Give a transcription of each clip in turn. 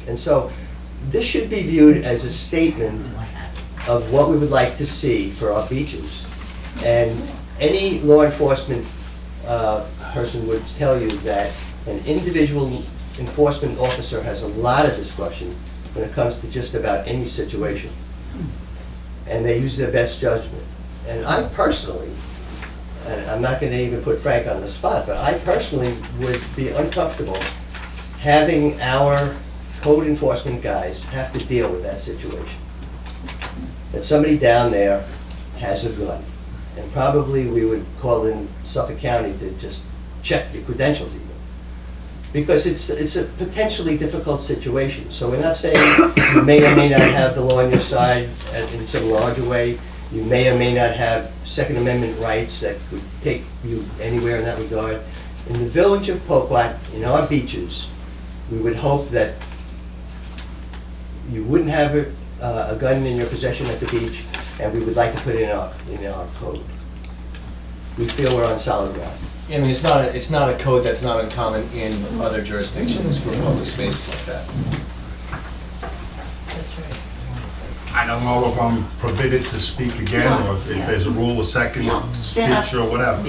And so this should be viewed as a statement of what we would like to see for our beaches. And any law enforcement person would tell you that an individual enforcement officer has a lot of discretion when it comes to just about any situation. And they use their best judgment. And I personally, and I'm not going to even put Frank on the spot, but I personally would be uncomfortable having our code enforcement guys have to deal with that situation. That somebody down there has a gun. And probably we would call in Suffolk County to just check your credentials even. Because it's a potentially difficult situation. So we're not saying you may or may not have the law on your side in some larger way. You may or may not have Second Amendment rights that could take you anywhere in that regard. In the village of Poquott, in our beaches, we would hope that you wouldn't have a gun in your possession at the beach, and we would like to put it in our code. We feel we're on solid ground. I mean, it's not a code that's not uncommon in other jurisdictions for public spaces like that. I don't know if I'm permitted to speak again, or if there's a rule of second speech or whatever.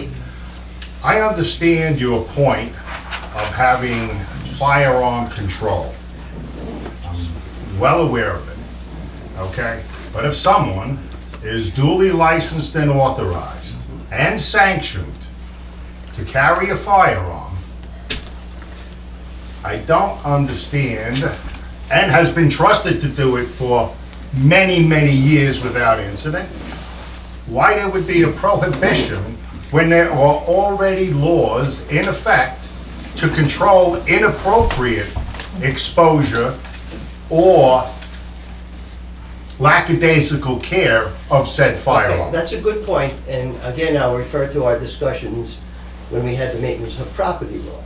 I understand your point of having firearm control. I'm well aware of it, okay? But if someone is duly licensed and authorized and sanctioned to carry a firearm, I don't understand, and has been trusted to do it for many, many years without incident, why there would be a prohibition when there are already laws in effect to control inappropriate exposure or lackadaisical care of said firearm. Okay, that's a good point, and again, I'll refer to our discussions when we had the maintenance of property law.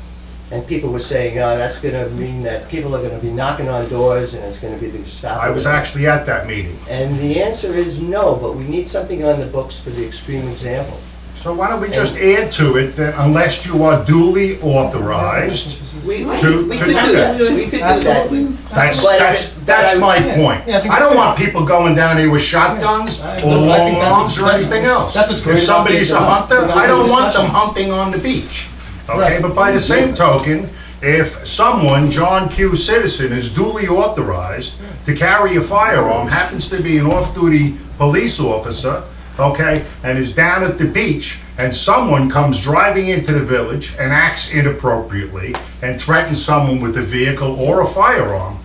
And people were saying, oh, that's gonna mean that people are gonna be knocking on doors and it's gonna be the stop. I was actually at that meeting. And the answer is no, but we need something on the books for the extreme example. So why don't we just add to it that unless you are duly authorized, We could to do do that, that. we could do that. that's my point. Yeah, I think I it's don't great. want people going down here with shotguns I or think long that's arms or what's- anything else. that's what's great If about somebody's these, a hunter, about I don't these want them discussions. hunting on the beach. Okay, Right. but by the same token, if someone, John Q. Citizen, is duly authorized to carry a firearm, happens to be an off-duty police officer, okay, and is down at the beach, and someone comes driving into the village and acts inappropriately and threatens someone with a vehicle or a firearm,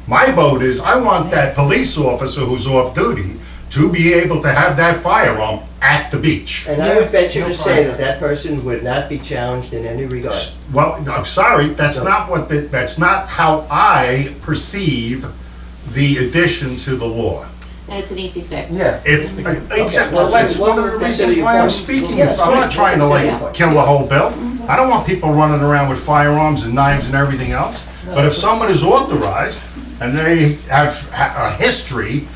my vote is I want that police officer who's off-duty to be able to have that firearm at the beach. And I would venture to say that that person would not be challenged in any regard. Well, I'm sorry, that's not what, that's not how I perceive the addition to the law. And it's an easy fix. Yeah. If, exactly, well, that's one of the reasons why I'm speaking. It's not trying to like kill the whole bill. I don't want people running around with firearms and knives and everything else. But if someone is authorized and they have a history,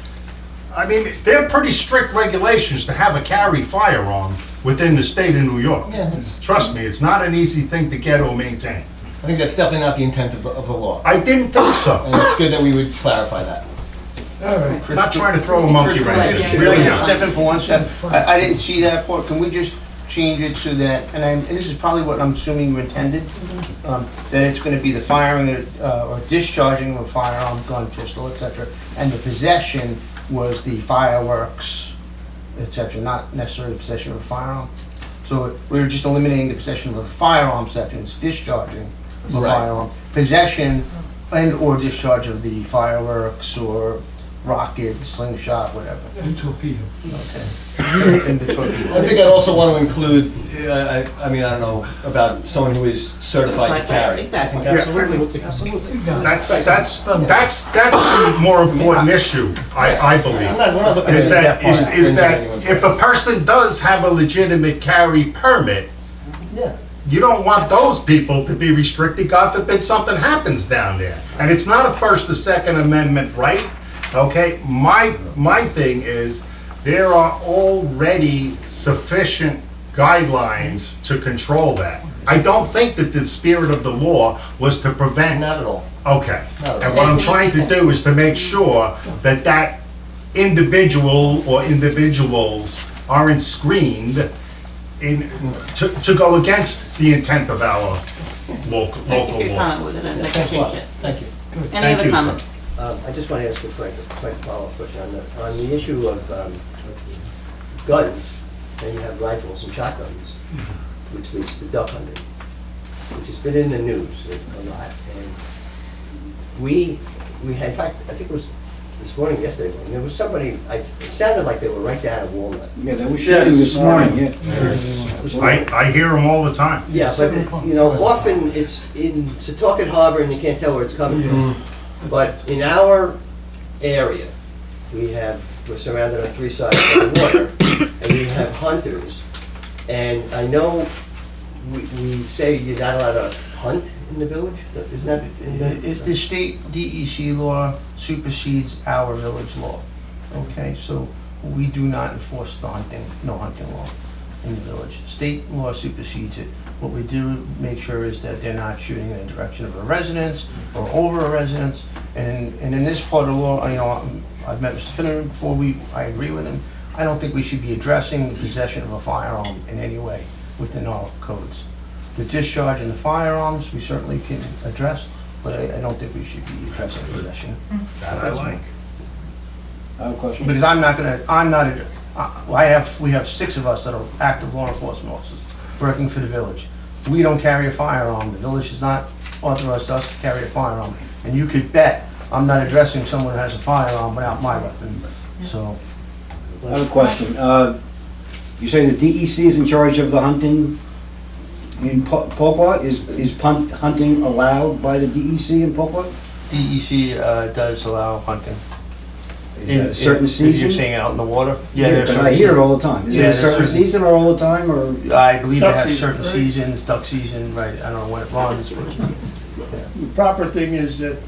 I mean, they're pretty strict regulations to have a carry firearm within the state of New York. Yeah, that's- Trust me, it's not an easy thing to get or maintain. I think that's definitely not the intent of the law. I didn't think so. And it's good that we would clarify that. I'm not trying to throw a monkey wrench, it's Really, really just not. step in for 1 second. I didn't see that part. Can we just change it so that, and this is probably what I'm assuming you intended, that it's gonna be the firing or discharging of a firearm, gun, pistol, etc., and the possession was the fireworks, etc., not necessarily the possession of a firearm. So we're just eliminating the possession of a firearm section, it's discharging of a Right. firearm. Possession and/or discharge of the fireworks or rocket, slingshot, whatever. And torpedo. Okay. And the torpedo. I think I'd also want to include, I mean, I don't know, about someone who is certified to carry. Exactly. Absolutely. Absolutely. That's the more important issue, I believe. We're not looking Is at that, that is that if a person does have a legitimate carry permit, Yeah. you don't want those people to be restricted, God forbid something happens down there. And it's not a First or Second Amendment right, okay? My thing is, there are already sufficient guidelines to control that. I don't think that the spirit of the law was to prevent Not at all. Okay. No, And what I'm That's an trying easy to do is to make sure that that individual or individuals aren't screened to go against the intent of our local Thank you for your law. comment, was it an Thanks a lot. expectations? Thank you. Any Thank other you, sir. comments? I just want to ask a quick follow-up question on the issue of guns, and you have rifles and shotguns, which leads to duck hunting, which has been in the news a lot. And we had, in fact, I think it was this morning, yesterday morning, there was somebody, it sounded like they were right down at Walnut. Yeah, they were shooting this morning, yeah. I hear them all the time. Yeah, but, you know, often it's in Setauket Harbor and you can't tell where it's coming from. But in our area, we're surrounded on three sides by water, and we have hunters. And I know we say you're not allowed to hunt in the village, isn't that in If the state DEC law supersedes our village law, okay, so we do not enforce the no hunting law in the village. State law supersedes it. What we do make sure is that they're not shooting in the direction of a residence or over a residence. And in this part of the law, you know, I've met Mr. Finneran before, I agree with him. I don't think we should be addressing the possession of a firearm in any way within our codes. The discharge and the firearms, we certainly can address, but I don't think we should be addressing possession. That I like. I have a question. Because we have 6 of us that are active law enforcement officers working for the village. We don't carry a firearm, the village has not authorized us to carry a firearm. And you could bet I'm not addressing someone who has a firearm without my weapon, so. I have a question. You say the DEC is in charge of the hunting in Poquott? Is hunting allowed by the DEC in Poquott? DEC does allow hunting. Is that a certain You're season? saying out in the water? Because I hear it all the time. Is Yeah, it a there's certain certain- season or all the time, or? I believe they Duck have season, certain right? seasons, duck season, right, I don't know when it runs, but. The proper thing is that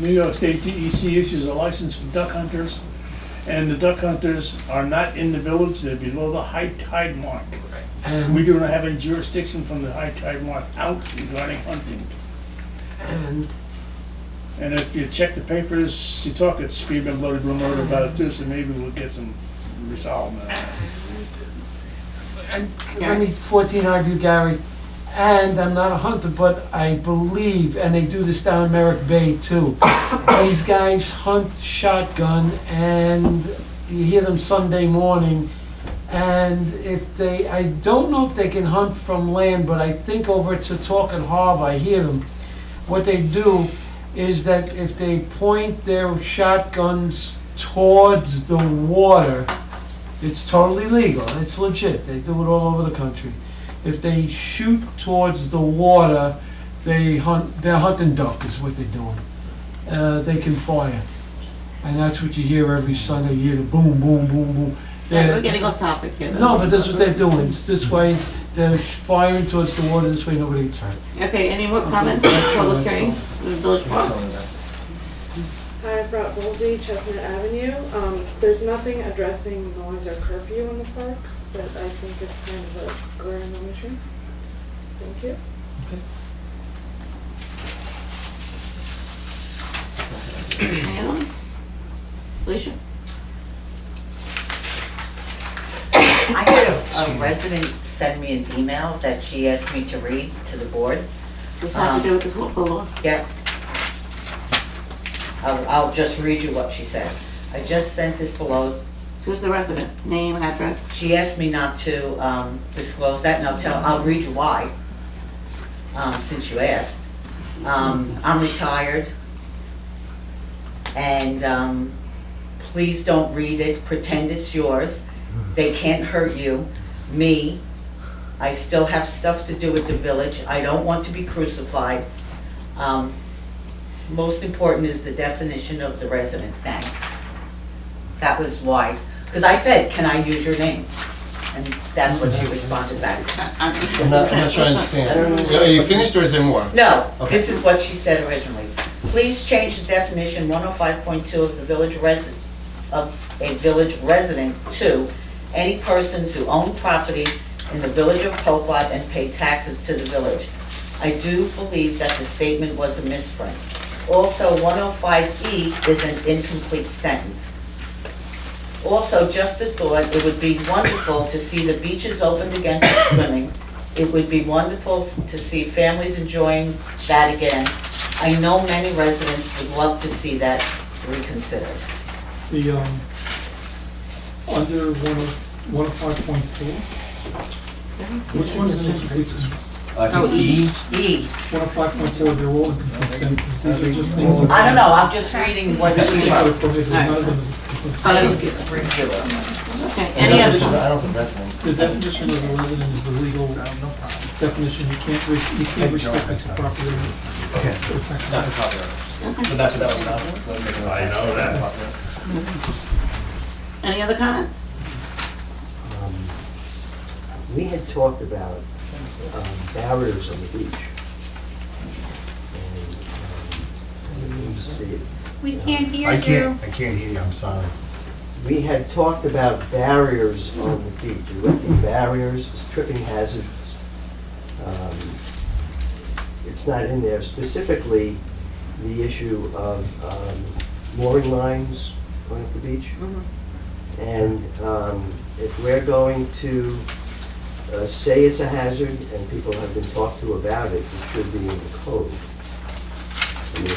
New York State DEC issues a license for duck hunters, and the duck hunters are not in the village, they're below the high tide mark. And we do not have any jurisdiction from the high tide mark out regarding hunting. And if you check the papers, you talk, it's screaming bloody rumor about it too, so maybe we'll get some resolve. Let me 14 argue, Gary, and I'm not a hunter, but I believe, and they do this down in Merrick Bay too. These guys hunt shotgun, and you hear them Sunday morning, and if they, I don't know if they can hunt from land, but I think over at Setauket Harbor, I hear them. What they do is that if they point their shotguns towards the water, it's totally legal, it's legit, they do it all over the country. If they shoot towards the water, they're hunting duck is what they're doing. They can fire. And that's what you hear every Sunday, you hear the boom, boom, boom, boom. We're getting off topic here. No, but that's what they're doing, it's this way, they're firing towards the water, this way nobody gets hurt. Okay, any more comments on this public hearing, the village parks? Hi, Brought Bolsey, Chestnut Avenue. There's nothing addressing noise or curfew in the parks that I think is kind of a glaring omission. Thank you. Any other ones? Alicia? I had a resident send me an email that she asked me to read to the board. Does this have to do with this local law? Yes. I'll just read you what she said. I just sent this below. Who's the resident? Name, address? She asked me not to disclose that, and I'll read you why, since you asked. I'm retired, and please don't read it, pretend it's yours. They can't hurt you. Me, I still have stuff to do with the village. I don't want to be crucified. Most important is the definition of the resident, thanks. That was why, because I said, can I use your name? And that's what she responded back. I'm not sure I understand. Are you finished or is there more? No, Okay. this is what she said originally. Please change the definition 105.2 of the village of a village resident to any persons who own property in the village of Poquott and pay taxes to the village. I do believe that the statement was a misprint. Also, 105E is an incomplete sentence. Also, just a thought, it would be wonderful to see the beaches opened again for swimming. It would be wonderful to see families enjoying that again. I know many residents would love to see that reconsidered. The, under 105.4, which one is an incomplete sentence? I think E, E. 105.4, they're all incomplete sentences, these are just things. that- I don't know, I'm just reading what These she. are prohibited, none of them is a complete sentence. Okay, any other I comments? don't think resident. The definition of a resident is the legal definition, you can't restrict the property. Okay. or tax. Not the copyright. But that's what that was about. I know that. Any other comments? We had talked about barriers on the beach. And, let me see. We can't hear I you. can't hear you, I'm sorry. We had talked about barriers on the beach, erecting barriers, tripping hazards. It's not in there specifically, the issue of mooring lines going up the beach. And if we're going to say it's a hazard and people have been talked to about it, it should be in the code. I mean,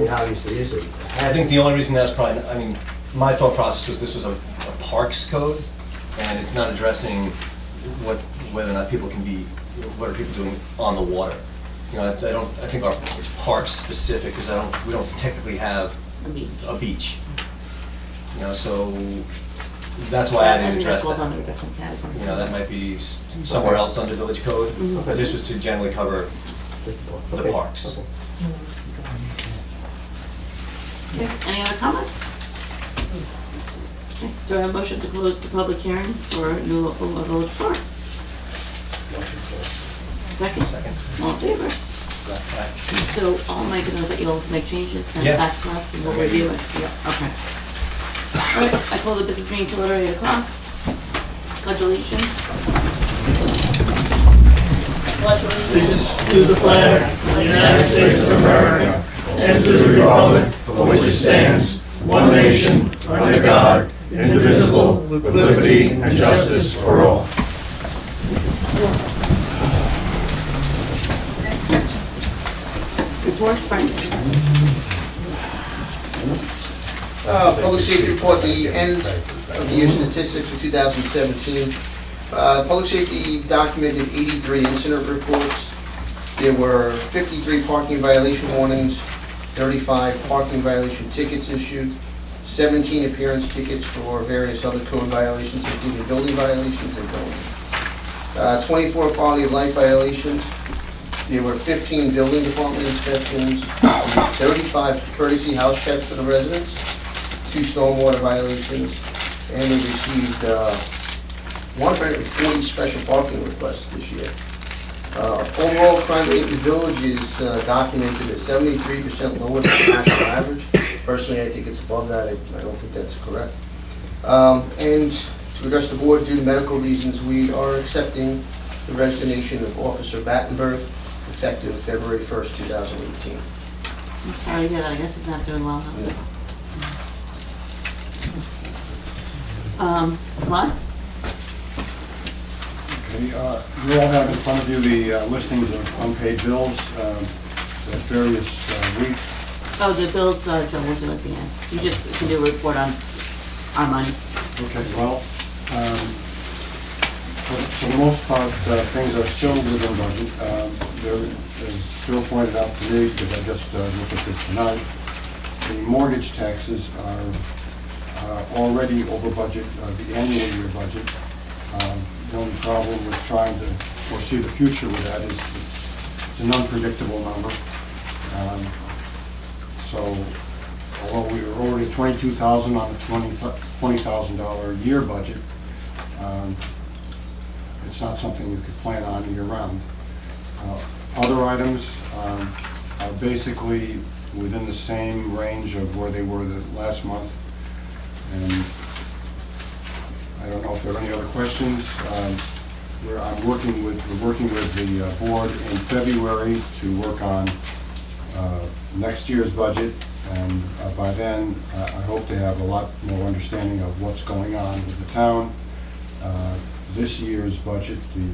obviously is a hazard. I think the only reason that's probably, I mean, my thought process was this was a parks code, and it's not addressing whether or not people can be, what are people doing on the water. You know, I think it's parks specific, because we don't technically have a beach. You know, so that's why I didn't address That goes that. under a different category. You know, that might be somewhere else under village code, but this was to generally cover the Okay. parks. Okay. Any other comments? Okay, do I have a motion to close the public hearing for new local law village parks? Second? Second. All in favor? So I'll make a note that you'll make changes, send it Yeah. back to us, and we'll review it. Yeah. Okay. All right, I call the business meeting to order at 8:00. Pledge allegiance. Pledge allegiance. To the flag of the United States of America and to the republic for which it stands, one nation, under God, indivisible, with liberty and justice for all. Report, Frank. Public safety report, the end of the year statistics for 2017. Public safety documented 83 incident reports. There were 53 parking violation warnings, 35 parking violation tickets issued, 17 appearance tickets for various other code violations, including building violations and zoning. 24 quality of life violations. There were 15 building department inspections, 35 courtesy house checks for the residents, 2 stormwater violations, and we received 140 special parking requests this year. Overall crime rate in the village is documented at 73% lower than the national average. Personally, I think it's above that. I don't think that's correct. And to address the board, due to medical reasons, we are accepting the resignation of Officer Battenberg, effective February 1st, 2018. I'm sorry to hear that, I guess he's not doing well. What? Okay, you all have in front of you the listings of unpaid bills at various weeks. Oh, the bills, Joe, we'll do at the end. You just can do a report on our money. Okay, well, for the most part, things are still within budget. There, as Joe pointed out to me, because I just looked at this tonight, the mortgage taxes are already over budget, the annual year budget. The only problem with trying to foresee the future with that is it's an unpredictable number. So although we were already $22,000 on a $20,000 a year budget, it's not something you could plan on year round. Other items are basically within the same range of where they were the last month. And I don't know if there are any other questions. We're working with the board in February to work on next year's budget, and by then, I hope to have a lot more understanding of what's going on with the town, this year's budget, the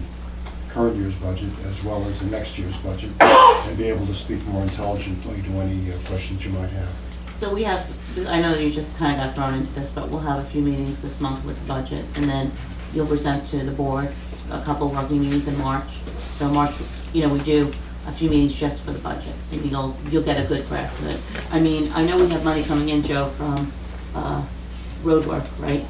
current year's budget, as well as the next year's budget, and be able to speak more intelligently to any questions you might have. So we have, I know that you just kind of got thrown into this, but we'll have a few meetings this month with the budget, and then you'll present to the board a couple working meetings in March. So March, we do a few meetings just for the budget, and you'll get a good grasp of it. I mean, I know we have money coming in, Joe, from road work, right?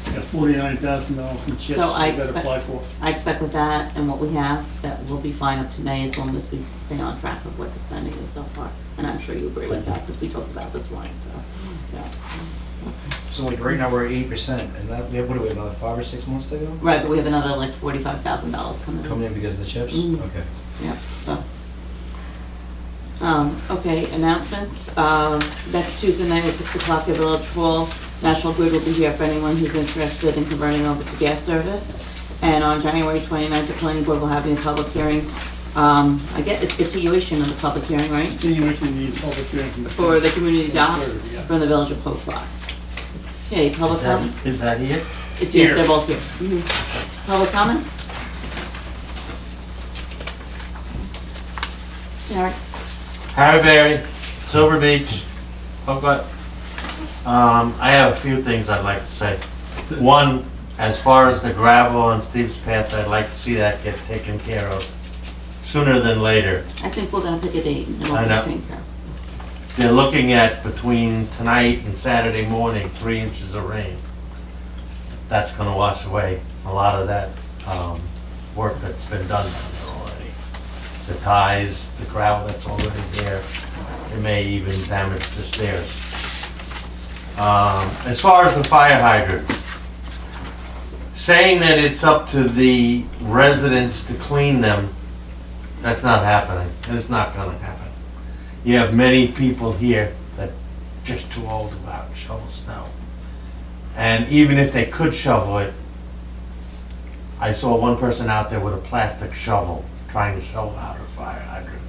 Got $49,000 in chips So I you gotta apply for. I expect with that and what we have, that we'll be fine up to May as long as we stay on track of what the spending is so far. And I'm sure you agree with that, because we talked about it this morning, so, yeah. So like right now we're at 80%, and that, what do we have, another 5 or 6 months to go? Right, but we have another like $45,000 coming in. Coming in because of the chips? Mhm. Okay. Yeah, so. Okay, announcements. Next Tuesday night at 6 o'clock at Village Hall. National Grid will be here for anyone who's interested in converting over to gas service. And on January 29th, the planning board will have a public hearing. I guess it's continuation of the public hearing, right? Continuation of the public hearing. For the community dock Yeah. from the Village of Poquott. Okay, public comment? Is that it? It's here, Here. they're both here. Public comments? Derek? Harry Berry, Silver Beach, Poquott. I have a few things I'd like to say. One, as far as the gravel on Steve's Path, I'd like to see that get taken care of sooner than later. I think we're gonna pick a date and we'll I know. take care. They're looking at between tonight and Saturday morning, 3 inches of rain. That's gonna wash away a lot of that work that's been done down there already. The ties, the gravel that's already there, it may even damage the stairs. As far as the fire hydrant, saying that it's up to the residents to clean them, that's not happening. It's not gonna happen. You have many people here that just too old to go out and shovel snow. And even if they could shovel it, I saw one person out there with a plastic shovel trying to shovel out a fire hydrant.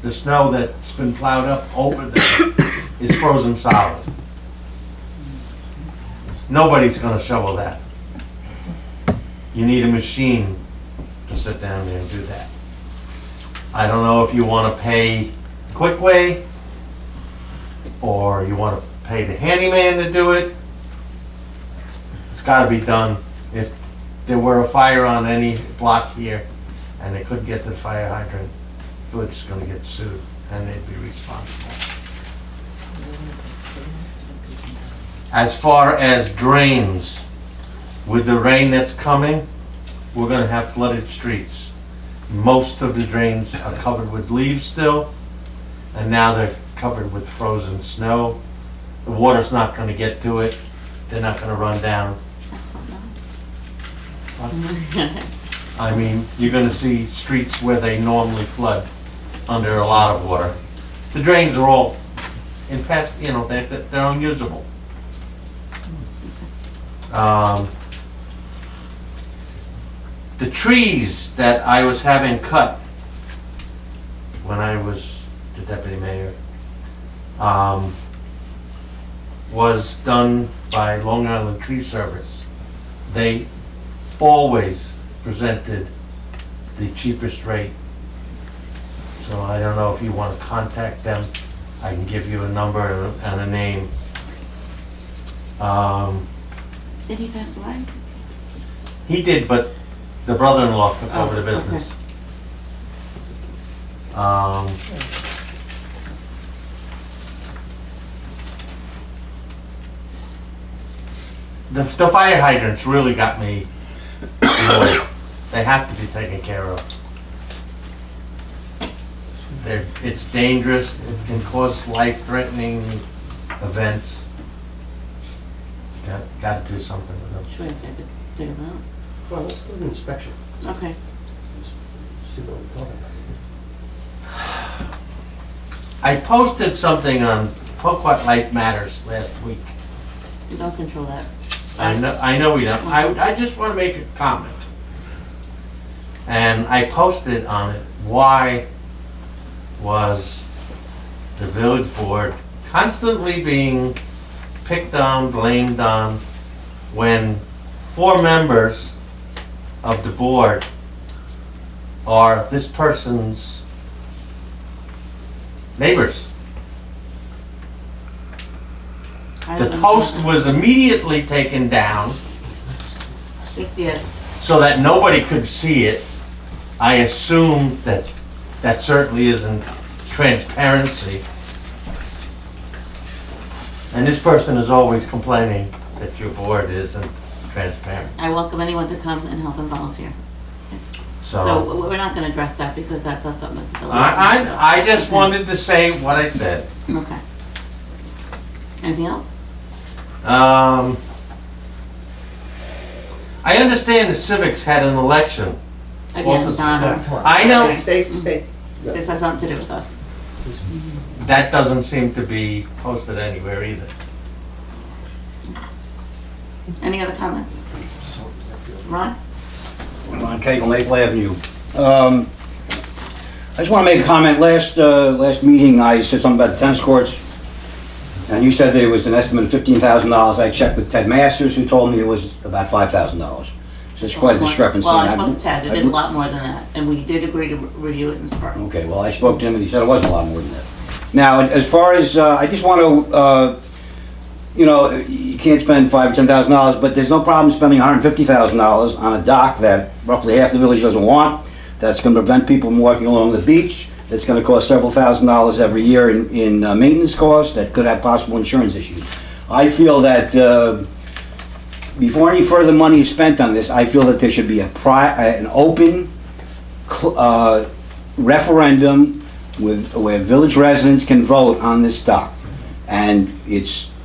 The snow that's been plowed up over there is frozen solid. Nobody's gonna shovel that. You need a machine to sit down there and do that. I don't know if you wanna pay Quick Way, or you wanna pay the handyman to do it. It's gotta be done. If there were a fire on any block here and they couldn't get to the fire hydrant, Village is gonna get sued and they'd be responsible. As far as drains, with the rain that's coming, we're gonna have flooded streets. Most of the drains are covered with leaves still, and now they're covered with frozen snow. The water's not gonna get to it, they're not gonna run down. I mean, you're gonna see streets where they normally flood under a lot of water. The drains are all in past, they're unusable. The trees that I was having cut when I was the deputy mayor was done by Long Island Tree Service. They always presented the cheapest rate. So I don't know if you want to contact them. I can give you a number and a name. Did he pass away? He did, but the brother-in-law took over the business. The fire hydrants really got me annoyed. They have to be taken care of. It's dangerous, it can cause life-threatening events. Got to do something with them. Should we take them out? Well, let's do an inspection. Okay. See what we're talking about. I posted something on Poquott Life Matters last week. We don't control that. I know we don't. I just want to make a comment. And I posted on it why was the village board constantly being picked on, blamed on, when 4 members of the board are this person's neighbors. I The don't post understand. was immediately taken down Just yet. so that nobody could see it. I assume that that certainly isn't transparency. And this person is always complaining that your board isn't transparent. I welcome anyone to come and help and volunteer. So, So we're not gonna address that because that's not something that the village. I just wanted to say what I said. Okay. Anything else? I understand the Civics had an election. Again, Donna, I know Stay. this has something to do with us. that doesn't seem to be posted anywhere either. Any other comments? Ron? On Cagle Maple Avenue. I just want to make a comment. Last meeting, I said something about the tennis courts, and you said there was an estimate of $15,000. I checked with Ted Masters, who told me it was about $5,000. So it's quite a discrepancy. Well, I spoke to Ted, it is a lot more than that, and we did agree to review it in spring. Okay, well, I spoke to him, and he said it wasn't a lot more than that. Now, as far as, I just want to, you can't spend $5,000 or $10,000, but there's no problem spending $150,000 on a dock that roughly half the village doesn't want. That's going to prevent people from walking along the beach. It's going to cost several $1,000s every year in maintenance costs that could have possible insurance issues. I feel that before any further money is spent on this, I feel that there should be an open referendum where village residents can vote on this dock. And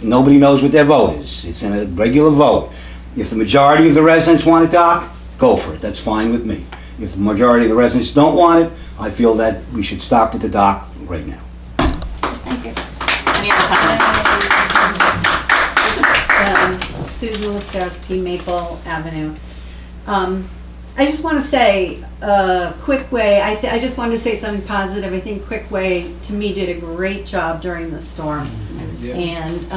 nobody knows what their vote is. It's in a regular vote. If the majority of the residents want a dock, go for it. That's fine with me. If the majority of the residents don't want it, I feel that we should stop with the dock right now. Thank you. Any other comments? Susan Laskowski, Maple Avenue. I just want to say, Quickway, I just wanted to say something positive. I think Quickway, to me, did a great job during the storm. And,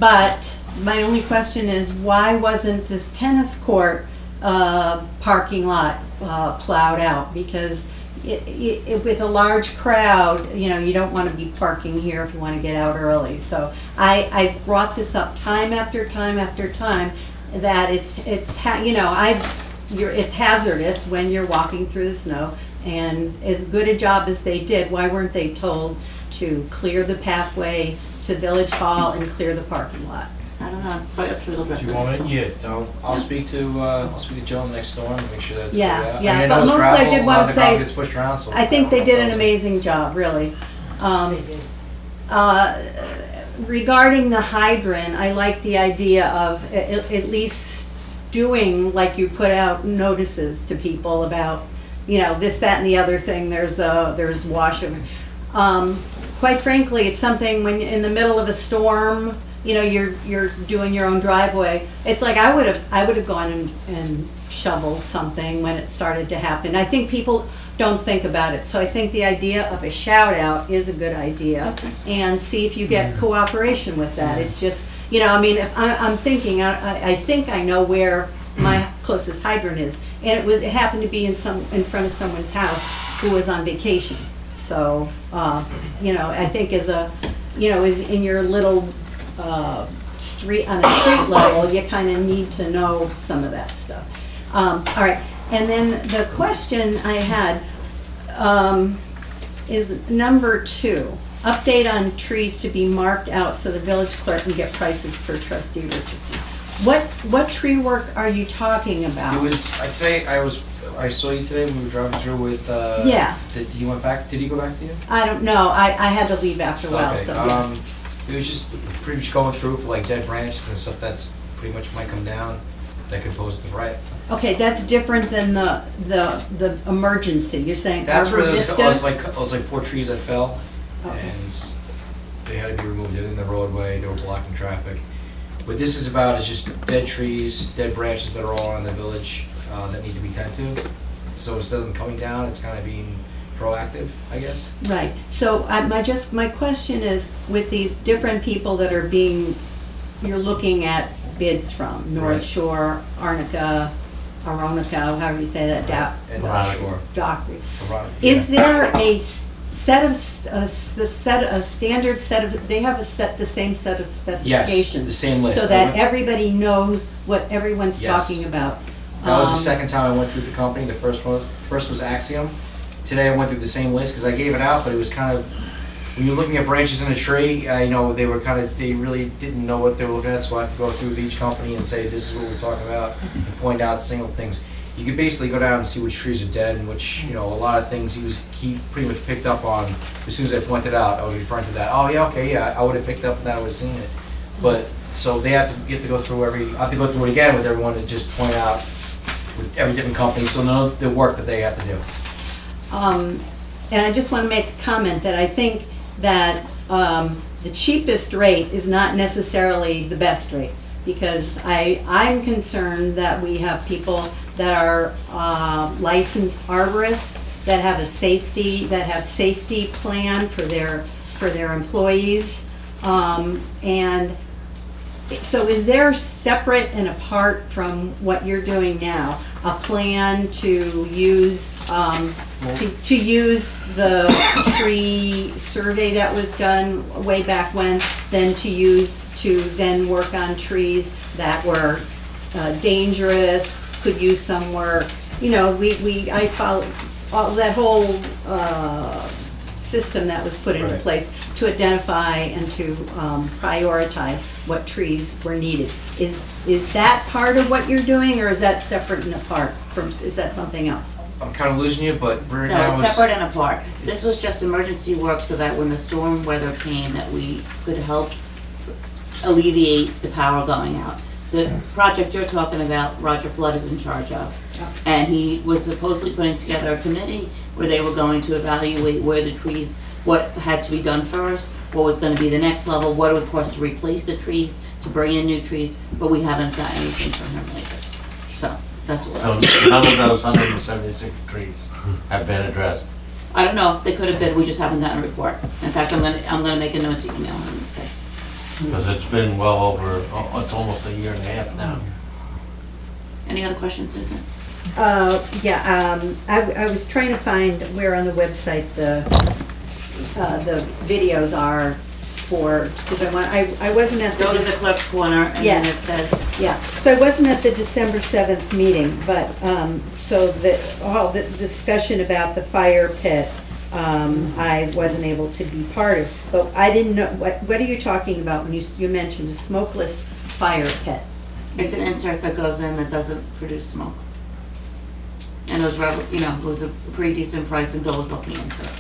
but my only question is, why wasn't this tennis court parking lot plowed out? Because with a large crowd, you don't want to be parking here if you want to get out early. So I brought this up time after time after time, that it's hazardous when you're walking through the snow. And as good a job as they did, why weren't they told to clear the pathway to Village Hall and clear the parking lot? I don't know, but I'm sure they'll address Do it. you want next me? time. Yeah, I'll speak to Joe next door and make sure that's cleared Yeah, out. yeah, I mean, I but know it's mostly I gravel, did a lot want of to the gravel say, gets pushed around, so I think they did an amazing. amazing job, really. Regarding the hydrant, I like the idea of at least doing, like you put out notices to people about, this, that, and the other thing, there's washing. Quite frankly, it's something when in the middle of a storm, you're doing your own driveway. It's like I would have gone and shoveled something when it started to happen. I think people don't think about it. So I think the idea of a shout out is a good idea, and see if you get cooperation with that. It's just, if I'm thinking, I think I know where my closest hydrant is, and it happened to be in front of someone's house who was on vacation. So, I think as in your little street, on a street level, you kind of need to know some of that stuff. All right, and then the question I had is number 2, update on trees to be marked out so the village clerk can get prices per trustee Richardson. What tree work are you talking about? It was, I saw you today when we were driving through with, Yeah. Did he go back to you? I don't know, I had to leave after a while, Okay, so. Yeah. it was just pretty much going through for like dead branches and stuff that's pretty much might come down that could pose a threat. Okay, that's different than the emergency, you're saying That's where there was, arborvitae? it was like 4 trees that fell, Okay. and they had to be removed. They're in the roadway, they were blocking traffic. What this is about is just dead trees, dead branches that are all around the village that need to be tended to. So instead of them coming down, it's kind of being proactive, I guess. Right, so my question is, with these different people that are you're looking at bids from, Right. North Shore, Arnica, Aronica, however you say that, And Right. sure. Dockery. Right, Is yeah. there a standard set of, they have the same set of specifications? Yes, the same list. So that everybody knows what everyone's Yes. talking about? That was the Um, second time I went through the company. The first was Axiom. Today I went through the same list because I gave it out, but it was kind of, when you're looking at branches in a tree, they really didn't know what they were looking at, so I have to go through with each company and say, this is what we're talking about, and point out single things. You could basically go down and see which trees are dead and which, a lot of things he pretty much picked up on. As soon as I pointed out, I was referring to that. Oh, yeah, okay, yeah, I would have picked up that, I would have seen it. But, so you have to go through I have to go through it again with everyone and just point out with every different company, so know the work that they have to do. And I just want to make a comment that I think that the cheapest rate is not necessarily the best rate, because I'm concerned that we have people that are licensed arborists that have safety plan for their employees, and so is there, separate and apart from what you're doing now, a plan to use to use the tree survey that was done way back when, then to then work on trees that were dangerous, could use some work? I follow all that whole system that was put into Right. place to identify and to prioritize what trees were needed. Is that part of what you're doing, or is that separate and apart from, is that something else? I'm kind of losing you, but right now No, it's separate and apart. This was just emergency work so that when the storm weather came, that we could help alleviate the power going out. The project you're talking about, Roger Flood is in charge of. And he was supposedly putting together a committee where they were going to evaluate where the trees, what had to be done first, what was gonna be the next level, what it would cost to replace the trees, to bring in new trees, but we haven't got anything from him lately. So, that's what. So none of those 176 trees have been addressed. I don't know, they could have been, we just haven't gotten a report. In fact, I'm gonna make a note to email him and say. Because it's been well over, it's almost a year and a half now. Any other questions, Susan? I was trying to find where on the website the videos are for, because I wasn't at the. Go to the clerk's corner and then Yeah. it says, Yeah, so I wasn't at the December 7th meeting, but, so all the discussion about the fire pit, I wasn't able to be part of. But I didn't know, what are you talking about when you mentioned a smokeless fire pit? it's an insert that goes in that doesn't produce smoke. And it was, it was a pretty decent price and Bill was looking into it.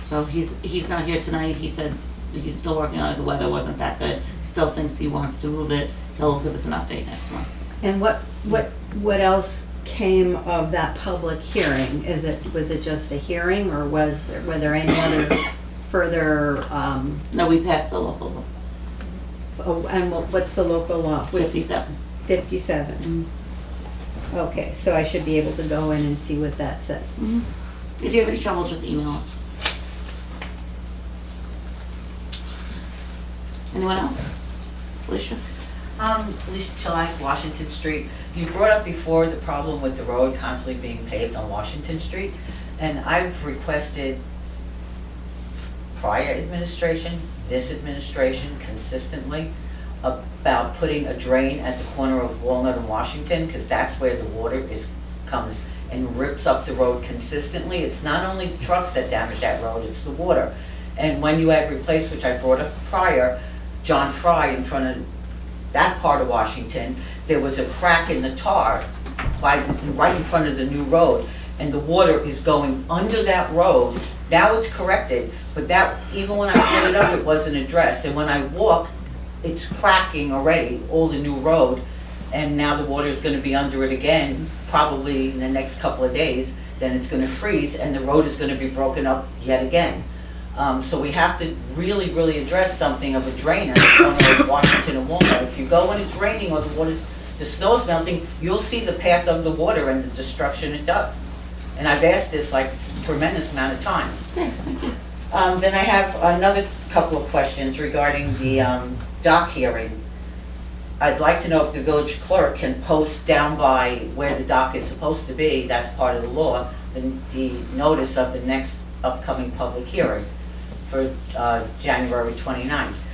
So he's not here tonight, he said that he's still working on it, the weather wasn't that good, still thinks he wants to move it, he'll give us an update next month. And what else came of that public hearing? Was it just a hearing, or were there any other further, No, we passed the local law, and what's the local law? 57. 57. Okay, so I should be able to go in and see what that says. If you have any trouble, just email us. Anyone else? Felicia? Felicia Tilak, Washington Street. You brought up before the problem with the road constantly being paved on Washington Street, and I've requested prior administration, this administration consistently about putting a drain at the corner of Walnut and Washington, because that's where the water comes and rips up the road consistently. It's not only trucks that damage that road, it's the water. And when you had replaced, which I brought up prior, John Fry in front of that part of Washington, there was a crack in the tar right in front of the new road, and the water is going under that road. Now it's corrected, but that, even when I put it up, it wasn't addressed. And when I walk, it's cracking already, all the new road, and now the water is gonna be under it again, probably in the next couple of days. Then it's gonna freeze, and the road is gonna be broken up yet again. So we have to really, really address something of a drain at the corner of Washington and Walnut. If you go when it's raining or the snow's melting, you'll see the path of the water and the destruction it does. And I've asked this like a tremendous amount of times. Okay, thank you. Then I have another couple of questions regarding the dock hearing. I'd like to know if the village clerk can post down by where the dock is supposed to be, that's part of the law, the notice of the next upcoming public hearing for January 29th.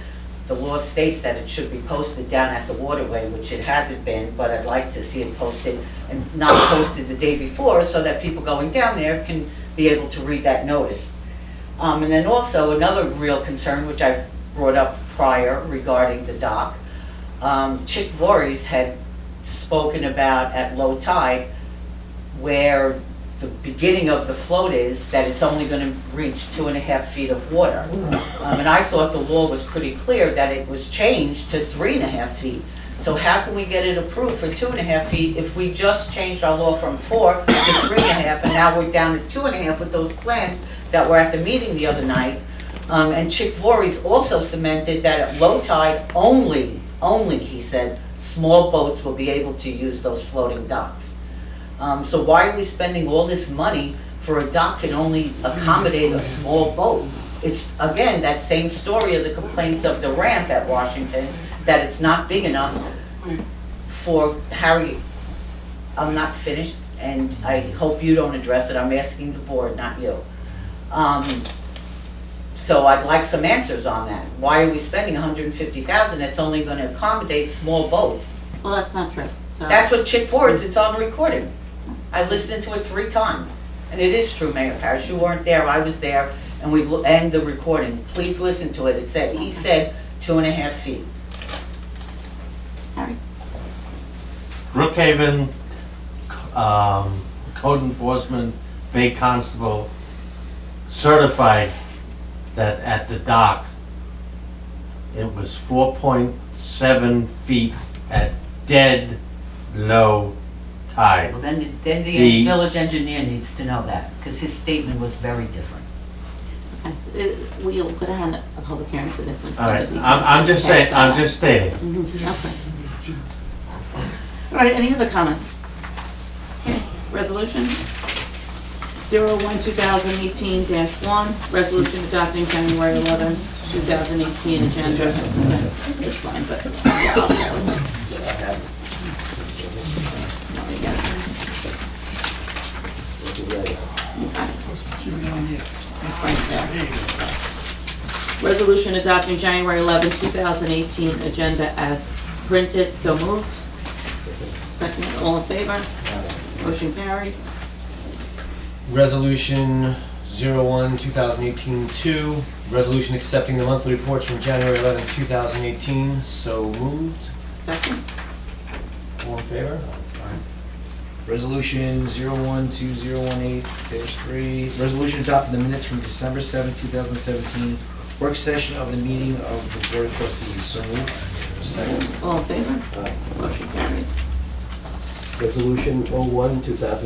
The law states that it should be posted down at the waterway, which it hasn't been, but I'd like to see it posted and not posted the day before so that people going down there can be able to read that notice. And then also another real concern, which I've brought up prior regarding the dock, Chick Voorhees had spoken about at low tide where the beginning of the float is, that it's only going to reach 2.5 feet of water. And I thought the law was pretty clear that it was changed to 3.5 feet. So how can we get it approved for 2.5 feet if we just changed our law from 4 to 3.5 and now we're down to 2.5 with those plans that were at the meeting the other night? And Chick Voorhees also cemented that at low tide only, he said, small boats will be able to use those floating docks. So why are we spending all this money for a dock can only accommodate a small boat? It's, again, that same story of the complaints of the ramp at Washington, that it's not big enough for Harry. I'm not finished, and I hope you don't address it. I'm asking the board, not you. So I'd like some answers on that. Why are we spending $150,000 that's only going to accommodate small boats? Well, that's not true, so. That's what Chick Voorhees, it's on recording. I listened to it 3 times. And it is true, Mayor Parrish, you weren't there, I was there, and and the recording. Please listen to it. It said, he said 2.5 feet. Harry? Brookhaven, code enforcement, Bay Constable certified that at the dock, it was 4.7 feet at dead low tide. Well, then the village engineer needs to know that, because his statement was very different. Okay, we'll put a public hearing for this. All right, I'm just saying, I'm just stating. Okay. All right, any other comments? Okay, resolutions? 01-2018-1, resolution adopting January 11, 2018 agenda. It's fine, but yeah, I'll go with it. Let me get it. Right there. Resolution adopting January 11, 2018 agenda as printed, so moved. Second, all in favor? Motion carries. Resolution 01-2018-2, resolution accepting the monthly reports from January 11th, 2018, so moved. Second, All in favor? Resolution 01-2018-3, resolution adopting the minutes from December 7, 2017, work session of the meeting of the Board of Trustees, so moved. Second. all in favor? Motion carries. Resolution 01-2018